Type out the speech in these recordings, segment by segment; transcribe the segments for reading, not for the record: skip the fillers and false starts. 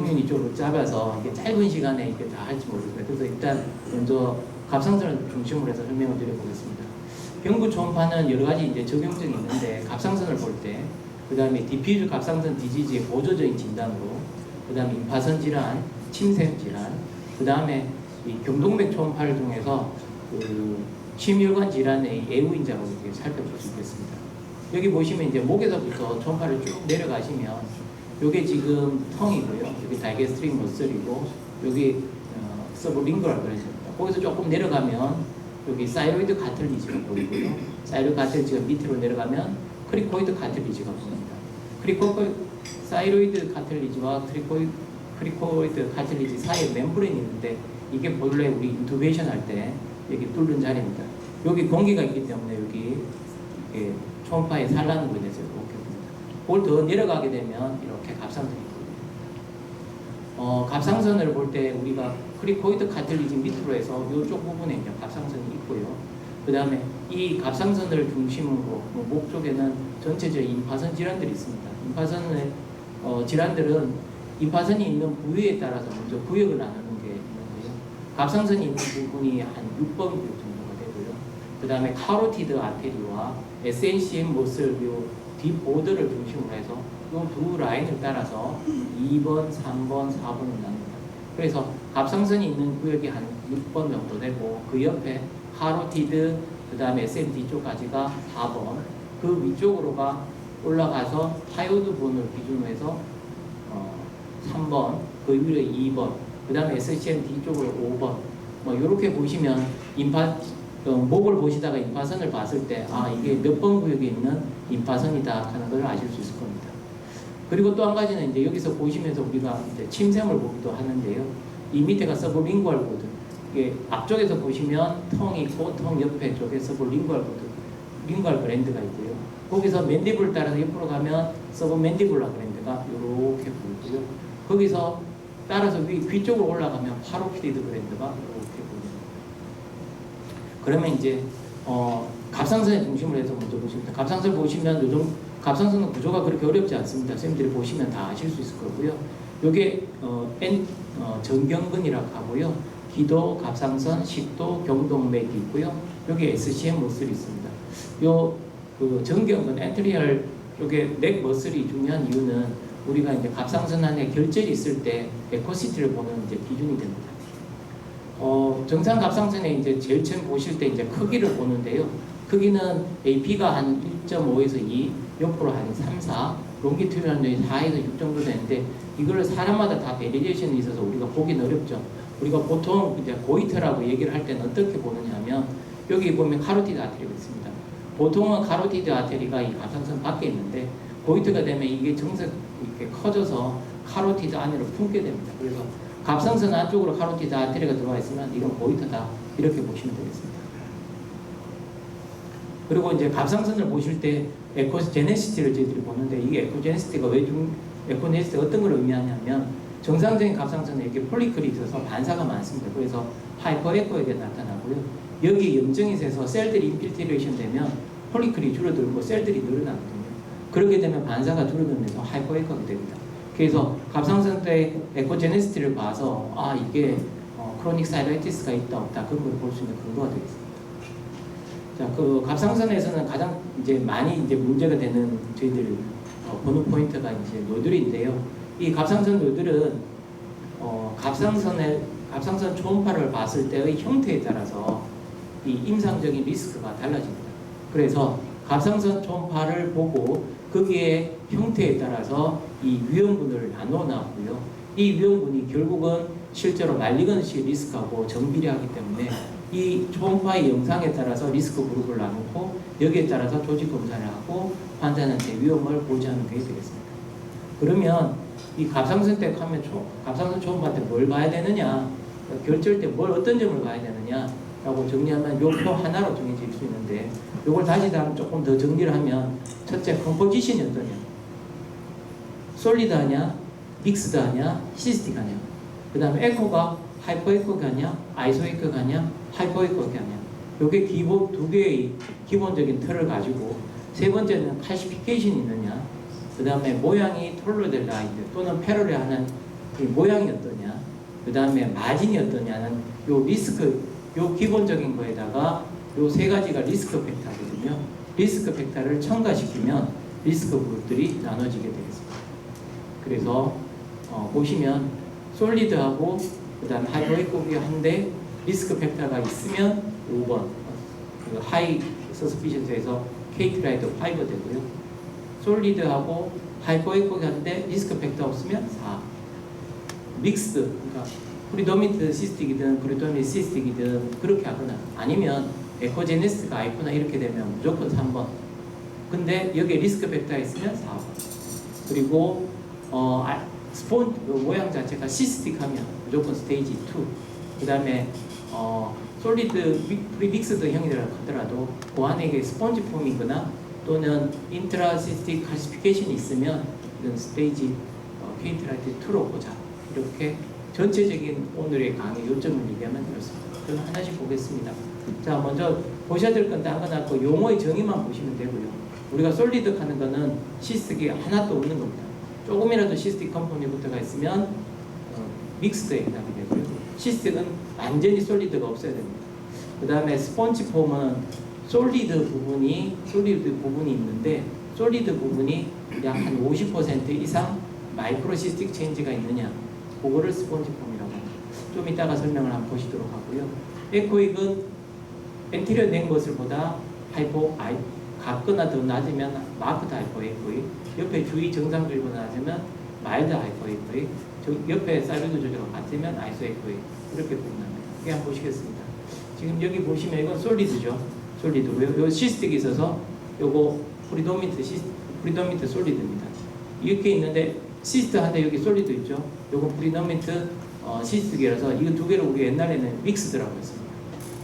경륜이 좀 짧아서 이게 짧은 시간에 이게 다 할지 모르겠어요. 그래서 일단 먼저 갑상선을 중심으로 해서 설명을 드려보겠습니다. 경부 초음파는 여러 가지 이제 적용점이 있는데 갑상선을 볼 때, 그 다음에 디퓨즈 갑상선 디지즈의 보조적인 진단으로, 그 다음에 임파선 질환, 침샘 질환, 그 다음에 이 경동맥 초음파를 통해서 그 심혈관 질환의 애우인자로 이렇게 살펴볼 수 있겠습니다. 여기 보시면 이제 목에서부터 초음파를 쭉 내려가시면, 요게 지금 텅이고요. 여기 다이게스트릭 머슬이고, 여기 서브링구랄 그러십니다. 거기서 조금 내려가면 여기 사이로이드 카틀리지가 보이고요. 사이로이드 카틀리지가 밑으로 내려가면 크리코이드 카틀리지가 보입니다. 사이로이드 카틀리지와 크리코이드 카틀리지 사이에 멤브레인이 있는데, 이게 본래 우리 인투베이션 할 때 여기 뚫는 자리입니다. 여기 공기가 있기 때문에 여기 초음파에 산란으로 인해서 이렇게 봅니다. 그걸 더 내려가게 되면 이렇게 갑상선이 있거든요. 갑상선을 볼 때 우리가 크리코이드 카틀리지 밑으로 해서 이쪽 부분에 이제 갑상선이 있고요. 그 다음에 이 갑상선을 중심으로 목 쪽에는 전체적인 임파선 질환들이 있습니다. 임파선의 질환들은 임파선이 있는 부위에 따라서 먼저 구역을 나누는 게 있는데요. 갑상선이 있는 부분이 한 6번 구역 정도가 되고요. 그 다음에 카로티드 아테리와 SNCM 머슬 요 뒷보드를 중심으로 해서 이 두 라인을 따라서 2번, 3번, 4번을 나눕니다. 그래서 갑상선이 있는 구역이 한 6번 정도 되고, 그 옆에 카로티드, 그 다음에 SMD 쪽까지가 4번, 그 위쪽으로가 올라가서 하이오드 본을 기준으로 해서 3번, 그 위에 2번, 그 다음에 SCM 뒤쪽으로 5번, 뭐 이렇게 보시면 목을 보시다가 임파선을 봤을 때 이게 몇 번 구역에 있는 임파선이다 하는 걸 아실 수 있을 겁니다. 그리고 또 한 가지는 이제 여기서 보시면서 우리가 이제 침샘을 보기도 하는데요. 이 밑에가 서브링구얼 보드. 이게 앞쪽에서 보시면 텅이 있고 텅 옆에 쪽에 서브링구얼 보드, 링구얼 그랜드가 있고요. 거기서 맨디블 따라서 옆으로 가면 서브맨디블라 그랜드가 이렇게 보이고요. 거기서 따라서 귀 쪽으로 올라가면 파로피디드 그랜드가 이렇게 보입니다. 그러면 이제 갑상선의 중심으로 해서 먼저 보십니다. 갑상선 보시면 요즘 갑상선은 구조가 그렇게 어렵지 않습니다. 선생님들이 보시면 다 아실 수 있을 거고요. 요게 전경근이라고 하고요. 기도, 갑상선, 식도, 경동맥이 있고요. 여기 SCM 머슬이 있습니다. 그 전경근, 엔트리얼 요게 넥 머슬이 중요한 이유는 우리가 이제 갑상선 안에 결절이 있을 때 에코시티를 보는 이제 기준이 됩니다. 정상 갑상선에 이제 제일 처음 보실 때 이제 크기를 보는데요. 크기는 AP가 한 1.5에서 2, 옆으로 한 3, 4, 롱기튜드는 4에서 6 정도 되는데, 이걸 사람마다 다 베리에이션이 있어서 우리가 보기는 어렵죠. 우리가 보통 이제 고이트라고 얘기를 할 때는 어떻게 보느냐 하면, 여기 보면 카로티드 아테리가 있습니다. 보통은 카로티드 아테리가 이 갑상선 밖에 있는데, 고이트가 되면 이게 정석 이렇게 커져서 카로티드 안으로 품게 됩니다. 그래서 갑상선 안쪽으로 카로티드 아테리가 들어와 있으면 이건 고이트다, 이렇게 보시면 되겠습니다. 그리고 이제 갑상선을 보실 때 에코제네시티를 저희들이 보는데, 이게 에코제네시티가 에코제네시티가 어떤 걸 의미하냐면, 정상적인 갑상선에 이렇게 폴리클이 있어서 반사가 많습니다. 그래서 하이퍼에코에게 나타나고요. 여기 염증이 세서 셀들이 인필트레이션 되면 폴리클이 줄어들고 셀들이 늘어나거든요. 그렇게 되면 반사가 줄어들면서 하이퍼에코가 됩니다. 그래서 갑상선 때 에코제네시티를 봐서 이게 크로닉 사이라이티스가 있다 없다 그런 걸 볼 수 있는 근거가 되겠습니다. 자, 그 갑상선에서는 가장 이제 많이 이제 문제가 되는 저희들 보는 포인트가 이제 노들인데요. 이 갑상선 노들은 갑상선 초음파를 봤을 때의 형태에 따라서 이 임상적인 리스크가 달라집니다. 그래서 갑상선 초음파를 보고 거기에 형태에 따라서 이 위험군을 나눠 놨고요. 이 위험군이 결국은 실제로 말리건시 리스크하고 정비례하기 때문에 이 초음파의 영상에 따라서 리스크 그룹을 나누고, 여기에 따라서 조직 검사를 하고 환자한테 위험을 보지하는 게 되겠습니다. 그러면 이 갑상선 때 하면 갑상선 초음파 때 뭘 봐야 되느냐, 결절 때 어떤 점을 봐야 되느냐 라고 정리하면 요 표 하나로 정해질 수 있는데, 요걸 다시 조금 더 정리를 하면, 첫째 컴포지션이 어떠냐, 솔리드하냐, 믹스드하냐, 시스틱하냐, 그 다음에 에코가 하이퍼에코가냐, 아이소에코가냐, 하이퍼에코가냐, 요게 기본 두 개의 기본적인 틀을 가지고, 세 번째는 칼시피케이션이 있느냐, 그 다음에 모양이 톨로델라이드 또는 패러레 하는 이 모양이 어떠냐, 그 다음에 마진이 어떠냐는 요 리스크, 요 기본적인 거에다가 요 세 가지가 리스크 팩터거든요. 리스크 팩터를 첨가시키면 리스크 그룹들이 나눠지게 되겠습니다. 그래서 보시면 솔리드하고 그 다음 하이브웨이급이 한데 리스크 팩터가 있으면 5번 하이 서스피션스에서 KPI도 5 되고요. 솔리드하고 하이브웨이급이 한데 리스크 팩터 없으면 4. 믹스드, 그러니까 프리도미트 시스틱이든 프리도미트 시스틱이든 그렇게 하거나 아니면 에코제네시스가 아이코나 이렇게 되면 무조건 3번. 근데 여기에 리스크 팩터가 있으면 4번. 그리고 모양 자체가 시스틱하면 무조건 스테이지 2. 그 다음에 솔리드 프리믹스드 형이라고 하더라도 그 안에 스펀지 폼이거나 또는 인트라시스틱 칼시피케이션이 있으면 이런 스테이지 케이트라이트 2로 보자. 이렇게 전체적인 오늘의 강의 요점을 얘기하면 이렇습니다. 그럼 하나씩 보겠습니다. 자, 먼저 보셔야 될 건 다그나고 용어의 정의만 보시면 되고요. 우리가 솔리드 하는 거는 시스틱이 하나도 없는 겁니다. 조금이라도 시스틱 컴포넌트가 있으면 믹스드에 해당이 되고요. 시스틱은 완전히 솔리드가 없어야 됩니다. 그 다음에 스펀지 폼은 솔리드 부분이 있는데 솔리드 부분이 약 한 50% 이상 마이크로 시스틱 체인지가 있느냐, 그거를 스펀지 폼이라고 합니다. 좀 이따가 설명을 한번 보시도록 하고요. 에코익은 엔티리어 낸 것을 보다 같거나 더 낮으면 마크드 하이퍼 에코익, 옆에 주위 정상적이거나 낮으면 마일드 하이퍼 에코익, 옆에 사이드 조절과 같으면 아이소 에코익, 이렇게 구분합니다. 그게 한번 보시겠습니다. 지금 여기 보시면 이건 솔리드죠. 솔리드고요. 요 시스틱이 있어서 요거 프리도미트 솔리드입니다. 이렇게 있는데 시스트한테 여기 솔리드 있죠. 요거 프리도미트 시스틱이라서 이거 두 개를 우리 옛날에는 믹스드라고 했습니다.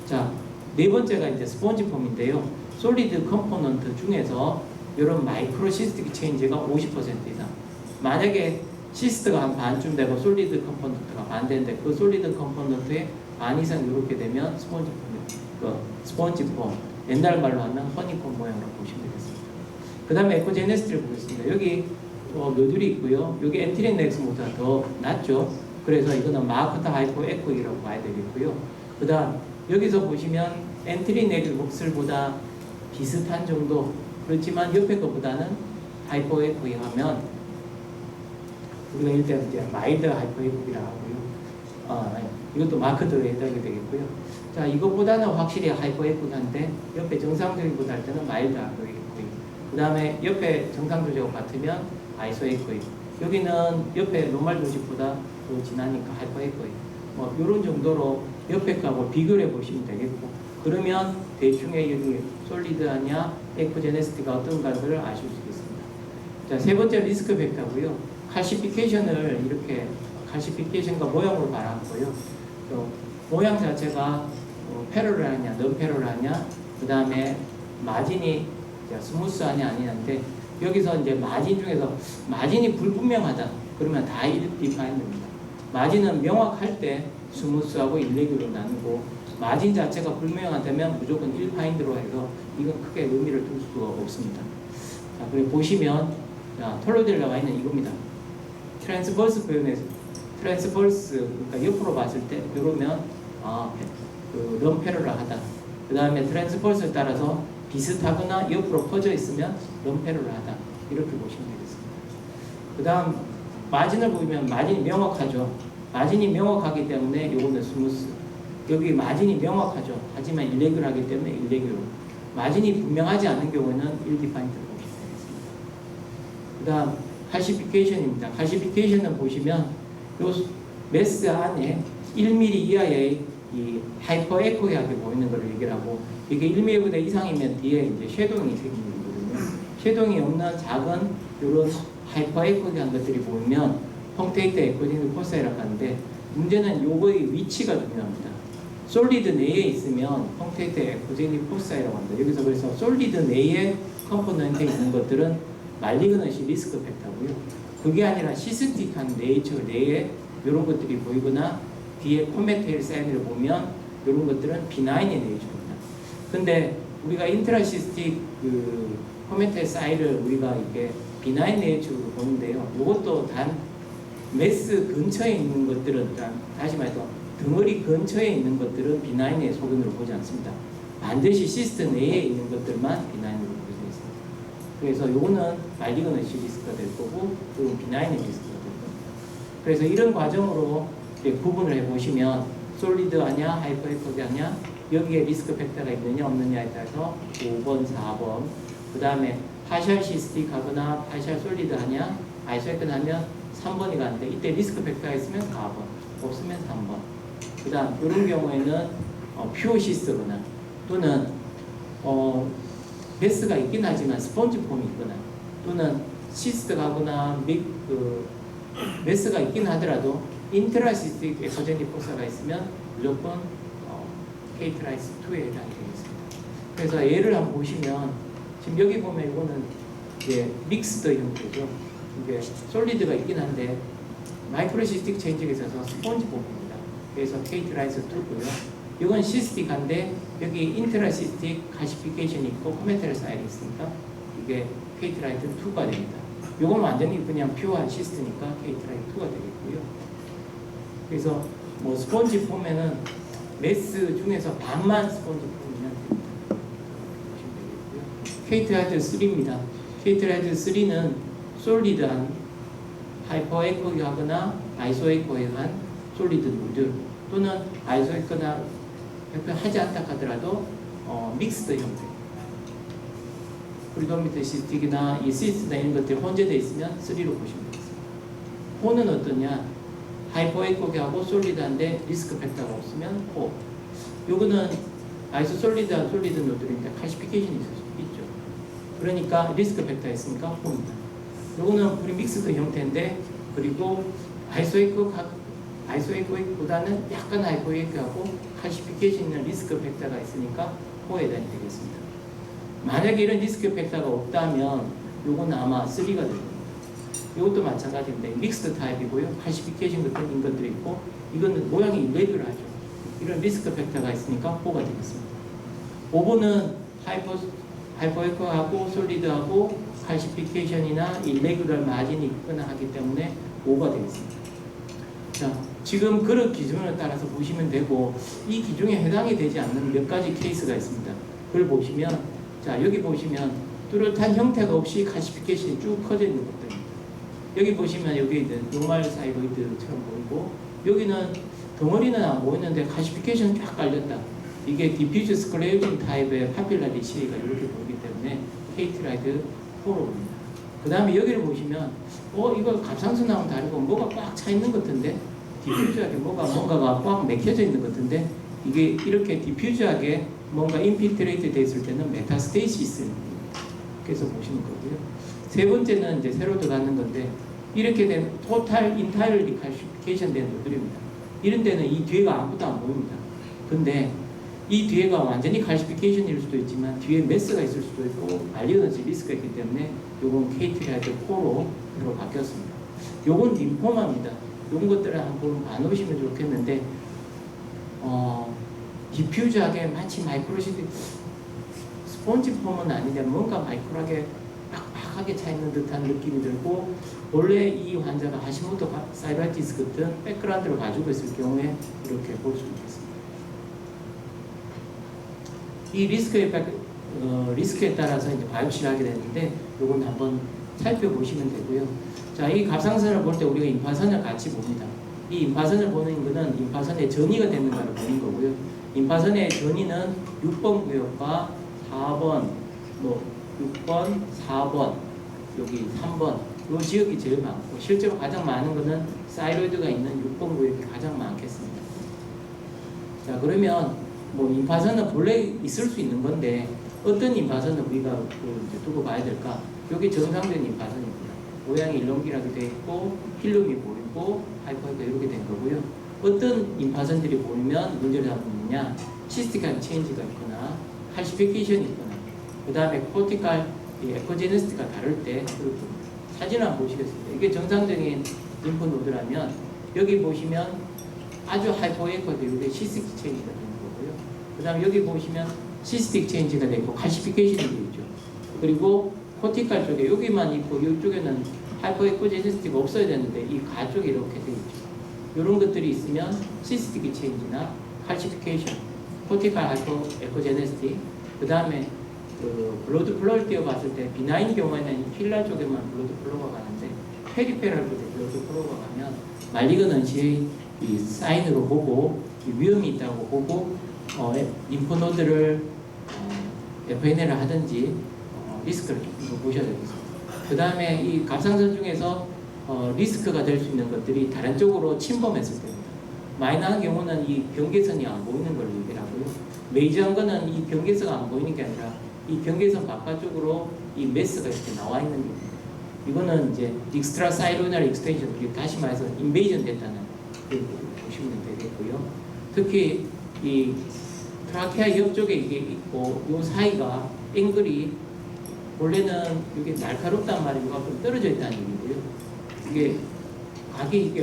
자, 네 번째가 이제 스펀지 폼인데요. 솔리드 컴포넌트 중에서 이런 마이크로 시스틱 체인지가 50% 이상. 만약에 시스트가 한 반쯤 되고 솔리드 컴포넌트가 반 되는데 그 솔리드 컴포넌트의 반 이상 이렇게 되면 스펀지 폼이에요. 스펀지 폼. 옛날 말로 하면 허니콤 모양으로 보시면 되겠습니다. 그 다음에 에코제네시스를 보겠습니다. 여기 노즐이 있고요. 여기 엔티린 넥스보다 더 낮죠. 그래서 이거는 마크타 하이퍼 에코이라고 봐야 되겠고요. 그 다음 여기서 보시면 엔트리 넥스보다 비슷한 정도, 그렇지만 옆에 것보다는 하이퍼 에코이 하면 우리가 일단 이제 마일드 하이퍼 에코이라고 하고요. 이것도 마크드에 해당이 되겠고요. 자, 이것보다는 확실히 하이퍼 에코이한데 옆에 정상적이보다 할 때는 마일드 하이퍼 에코이. 그 다음에 옆에 정상적이와 같으면 아이소 에코이. 여기는 옆에 노멀 조직보다 더 진하니까 하이퍼 에코이. 뭐 이런 정도로 옆에 거하고 비교를 해보시면 되겠고, 그러면 대충의 여기 솔리드하냐 에코제네시티가 어떤가를 아실 수 있습니다. 자, 세 번째 리스크 팩터고요. 칼시피케이션을 이렇게 칼시피케이션과 모양으로 바라보고요. 모양 자체가 패러럴하냐, 넌 패러럴하냐, 그 다음에 마진이 스무스하냐 아니냐인데, 여기서 이제 마진 중에서 마진이 불분명하다 그러면 다 디파인드입니다. 마진은 명확할 때 스무스하고 일렉으로 나누고, 마진 자체가 불명하다면 무조건 1파인드로 해서 이건 크게 의미를 둘 수가 없습니다. 자, 그리고 보시면 톨로델 나와 있는 이겁니다. 트랜스버스 표현에서 트랜스버스, 그러니까 옆으로 봤을 때 그러면 럼페럴하다. 그 다음에 트랜스버스에 따라서 비슷하거나 옆으로 퍼져 있으면 럼페럴하다. 이렇게 보시면 되겠습니다. 그 다음 마진을 보면 마진이 명확하죠. 마진이 명확하기 때문에 요거는 스무스. 여기 마진이 명확하죠. 하지만 일레귤하기 때문에 일레귤. 마진이 분명하지 않은 경우에는 1디파인트를 보시면 되겠습니다. 그 다음 칼시피케이션입니다. 칼시피케이션은 보시면 요 매스 안에 1mm 이하의 이 하이퍼 에코하게 보이는 걸 얘기를 하고, 이게 1mm보다 이상이면 뒤에 이제 쉐도잉이 생기는 거거든요. 쉐도잉이 없는 작은 이런 하이퍼 에코한 것들이 보이면 펑테이트 에코제닉 포사이라고 하는데, 문제는 요거의 위치가 중요합니다. 솔리드 내에 있으면 펑테이트 에코제닉 포사이라고 합니다. 여기서 그래서 솔리드 내에 컴포넌트에 있는 것들은 말리그너시 리스크 팩터고요. 그게 아니라 시스틱한 네이처 내에 이런 것들이 보이거나 뒤에 코메테일 사인을 보면 이런 것들은 비나인의 네이처입니다. 근데 우리가 인트라시스틱 코메테일 사인을 우리가 이게 비나인 네이처로 보는데요. 이것도 단 메스 근처에 있는 것들은, 그러니까 다시 말해서 덩어리 근처에 있는 것들은 비나인의 소견으로 보지 않습니다. 반드시 시스트 내에 있는 것들만 비나인으로 보게 되어 있습니다. 그래서 요거는 말리그넌시 리스크가 될 거고, 요건 비나인의 리스크가 될 겁니다. 그래서 이런 과정으로 구분을 해보시면 솔리드하냐, 하이퍼에코드하냐, 여기에 리스크 팩터가 있느냐 없느냐에 따라서 5번, 4번, 그 다음에 파셜 시스틱 하거나 파셜 솔리드 하냐, 아이소에콘 하면 3번이 가는데, 이때 리스크 팩터가 있으면 4번, 없으면 3번. 그 다음 이런 경우에는 퓨어 시스트거나 또는 베스가 있긴 하지만 스펀지 폼이 있거나, 또는 시스트가거나 메스가 있긴 하더라도 인트라시스틱 에코제닉 포사가 있으면 무조건 케이트라이스 2에 해당이 되겠습니다. 그래서 예를 한번 보시면, 지금 여기 보면 이거는 이제 믹스드 형태죠. 이게 솔리드가 있긴 한데 마이크로시스틱 체인지가 있어서 스폰지 폼입니다. 그래서 케이트라이스 2고요. 이건 시스틱한데 여기 인트라시스틱 가시피케이션이 있고 코메테럴 사이드 있으니까 이게 케이트라이트 2가 됩니다. 이건 완전히 그냥 퓨어한 시스트니까 케이트라이트 2가 되겠고요. 그래서 뭐 스폰지 폼에는 메스 중에서 반만 스폰지 폼이면 됩니다. 케이트라이트 3입니다. 케이트라이트 3는 솔리드한 하이퍼에코하거나 아이소에코한 솔리드 물들, 또는 아이소에코나 하지 않다 하더라도 믹스드 형태, 프리도미넌시스틱이나 이 시스트나 이런 것들이 혼재되어 있으면 3로 보시면 되겠습니다. 4는 어떠냐? 하이퍼에코하고 솔리드한데 리스크 팩터가 없으면 4. 요거는 아이소 솔리드한 솔리드 노드니까 칼시피케이션이 있을 수 있죠. 그러니까 리스크 팩터가 있으니까 4입니다. 요거는 프리믹스드 형태인데, 그리고 아이소에코보다는 약간 하이퍼에코하고 칼시피케이션 있는 리스크 팩터가 있으니까 4에 해당이 되겠습니다. 만약에 이런 리스크 팩터가 없다면 요거는 아마 3가 될 겁니다. 이것도 마찬가지인데 믹스드 타입이고요. 칼시피케이션 같은 것들이 있고, 이거는 모양이 일레귤러하죠. 이런 리스크 팩터가 있으니까 4가 되겠습니다. 5번은 하이퍼에코하고 솔리드하고 칼시피케이션이나 일레귤러 마진이 있거나 하기 때문에 5가 되겠습니다. 자, 지금 그런 기준을 따라서 보시면 되고, 이 기준에 해당이 되지 않는 몇 가지 케이스가 있습니다. 그걸 보시면, 자, 여기 보시면 뚜렷한 형태가 없이 칼시피케이션이 쭉 퍼져 있는 것들입니다. 여기 보시면 여기 노멀 사이로이드처럼 보이고, 여기는 덩어리는 안 보이는데 칼시피케이션 쫙 깔렸다. 이게 디퓨즈 스클레로징 타입의 파필라리 시리가 이렇게 보이기 때문에 케이트라이트 4로 봅니다. 그 다음에 여기를 보시면 이거 갑상선하고는 다르고 뭐가 꽉 차 있는 것 같은데, 디퓨즈하게 뭔가가 꽉 맥혀져 있는 것 같은데, 이게 이렇게 디퓨즈하게 뭔가 인필트레이트 됐을 때는 메타스테이시스입니다. 그래서 보시는 거고요. 세 번째는 이제 새로 들어가는 건데, 이렇게 된 토탈 인타일 리칼시피케이션 된 노들입니다. 이런 데는 이 뒤에가 아무것도 안 보입니다. 근데 이 뒤에가 완전히 칼시피케이션일 수도 있지만 뒤에 메스가 있을 수도 있고 알리어던시 리스크가 있기 때문에 요건 케이트라이트 4로 바뀌었습니다. 요건 림포마입니다. 이런 것들을 한번 봐놓으시면 좋겠는데, 디퓨즈하게 마치 마이크로시틱 스폰지 폼은 아닌데 뭔가 마이크로하게 빡빡하게 차 있는 듯한 느낌이 들고, 원래 이 환자가 하시모토 사이라티스 같은 백그라운드를 가지고 있을 경우에 이렇게 볼 수 있겠습니다. 이 리스크에 따라서 이제 바이옵시를 하게 되는데, 요건 한번 살펴보시면 되고요. 자, 이 갑상선을 볼 때 우리가 임파선을 같이 봅니다. 이 임파선을 보는 거는 임파선의 전이가 되는가를 보는 거고요. 임파선의 전이는 6번 구역과 4번, 6번, 4번, 여기 3번, 이 지역이 제일 많고, 실제로 가장 많은 거는 사이로이드가 있는 6번 구역이 가장 많겠습니다. 자, 그러면 임파선은 본래 있을 수 있는 건데, 어떤 임파선을 우리가 이제 두고 봐야 될까? 여기 정상적인 임파선입니다. 모양이 일렁기라게 되어 있고, 필름이 보이고, 하이퍼가 이렇게 된 거고요. 어떤 임파선들이 보이면 문제를 잡느냐? 시스틱한 체인지가 있거나, 칼시피케이션이 있거나, 그 다음에 코티칼 에코제니스트가 다를 때, 사진을 한번 보시겠습니다. 이게 정상적인 림프 노드라면, 여기 보시면 아주 하이퍼에코도 이렇게 시스틱 체인지가 되는 거고요. 그 다음에 여기 보시면 시스틱 체인지가 되고 칼시피케이션이 되어 있죠. 그리고 코티칼 쪽에 여기만 있고 이쪽에는 하이퍼에코제니스티가 없어야 되는데 이 가 쪽에 이렇게 돼 있죠. 이런 것들이 있으면 시스틱 체인지나 칼시피케이션, 코티칼 하이퍼에코제니스티, 그 다음에 그 블러드 플로를 띄어봤을 때 비나인 경우에는 힐라 쪽에만 블러드 플로가 가는데 페리페럴 쪽에 블러드 플로가 가면 말리그넌시의 이 사인으로 보고 위험이 있다고 보고 림프노드를 FNL을 하든지 리스크를 보셔야 되겠습니다. 그 다음에 이 갑상선 중에서 리스크가 될 수 있는 것들이 다른 쪽으로 침범했을 때입니다. 마이너한 경우는 이 경계선이 안 보이는 걸 얘기하고요. 메이저한 거는 이 경계선가 안 보이는 게 아니라 이 경계선 바깥쪽으로 이 메스가 이렇게 나와 있는 겁니다. 이거는 이제 익스트라 사이로널 익스텐션, 다시 말해서 인베이전 됐다는 걸 보시면 되겠고요. 특히 이 트라케아 옆쪽에 이게 있고 이 사이가 앵글이 원래는 이게 날카롭단 말이고 좀 떨어져 있다는 얘기고요. 이게 각이 이게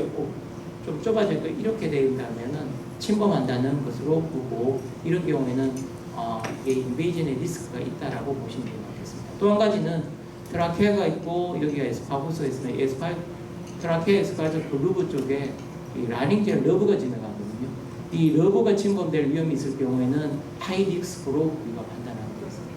좀 좁아져 있고 이렇게 되어있다면은 침범한다는 것으로 보고 이런 경우에는 이게 인베이전의 리스크가 있다라고 보시면 되겠습니다. 또 한 가지는 트라케아가 있고 여기가 에스파고스가 있으면 트라케아 에스파고스 그 루브 쪽에 이 라닝지얼 러브가 지나가거든요. 이 러브가 침범될 위험이 있을 경우에는 하이 리스크로 우리가 판단하고 있습니다.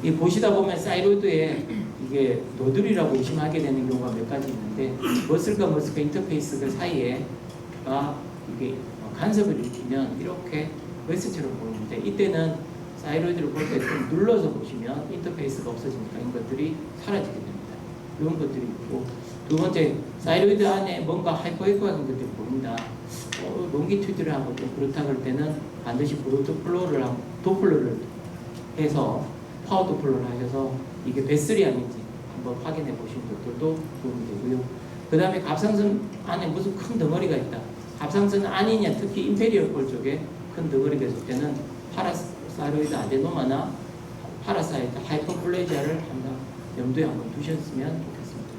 이 보시다 보면 사이로이드에 이게 노들이라고 의심하게 되는 경우가 몇 가지 있는데 머슬과 인터페이스 그 사이에가 이게 간섭을 일으키면 이렇게 웨스처럼 보이는데 이때는 사이로이드를 볼 때 좀 눌러서 보시면 인터페이스가 없어지니까 이런 것들이 사라지게 됩니다. 이런 것들이 있고 두 번째 사이로이드 안에 뭔가 하이퍼에코한 것들이 보인다. 롱기튜드를 하고 좀 그렇다 그럴 때는 반드시 도플러를 해서 파워 도플러를 하셔서 이게 뱃슬이 아닌지 한번 확인해 보시는 것들도 도움이 되고요. 그 다음에 갑상선 안에 무슨 큰 덩어리가 있다. 갑상선 아니냐, 특히 인페리어 볼 쪽에 큰 덩어리가 있을 때는 파라사이로이드 아데노마나 파라사이트 하이퍼플레이지아를 한번 염두에 한번 두셨으면 좋겠습니다.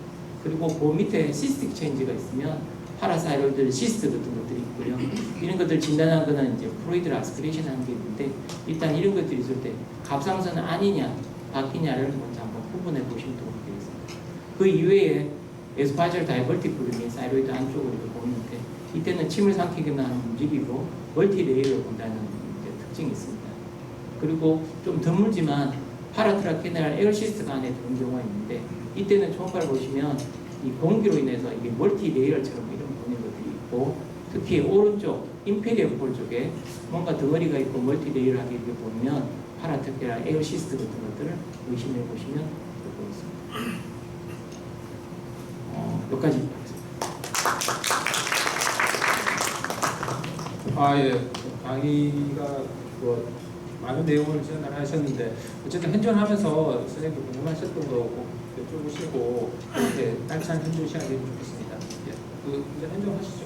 그리고 그 밑에 시스틱 체인지가 있으면 파라사이로이드 시스트 같은 것들이 있고요. 이런 것들 진단한 거는 이제 프로이드 아스피레이션 하는 게 있는데 일단 이런 것들이 있을 때 갑상선 아니냐 바뀌냐를 먼저 한번 구분해 보시면 도움이 되겠습니다. 그 이외에 에스파셜 다이버티플이 사이로이드 안쪽으로 보이는데 이때는 침을 삼키기만 움직이고 멀티레이를 본다는 특징이 있습니다. 그리고 좀 드물지만 파라트라케널 에어시스트가 안에 드는 경우가 있는데 이때는 초음파를 보시면 이 공기로 인해서 이게 멀티레이어처럼 이런 보는 것들이 있고 특히 오른쪽 인페리어 볼 쪽에 뭔가 덩어리가 있고 멀티레이어하게 이렇게 보면 파라트라케널 에어시스트 같은 것들을 의심해 보시면 될 것 같습니다. 여기까지 하겠습니다. 예. 강의가 많은 내용을 전달하셨는데 어쨌든 현존하면서 선생님도 궁금하셨던 거 꼭 여쭤보시고 이렇게 딸찬 현존 시간이 되면 좋겠습니다. 이제 현존하시죠.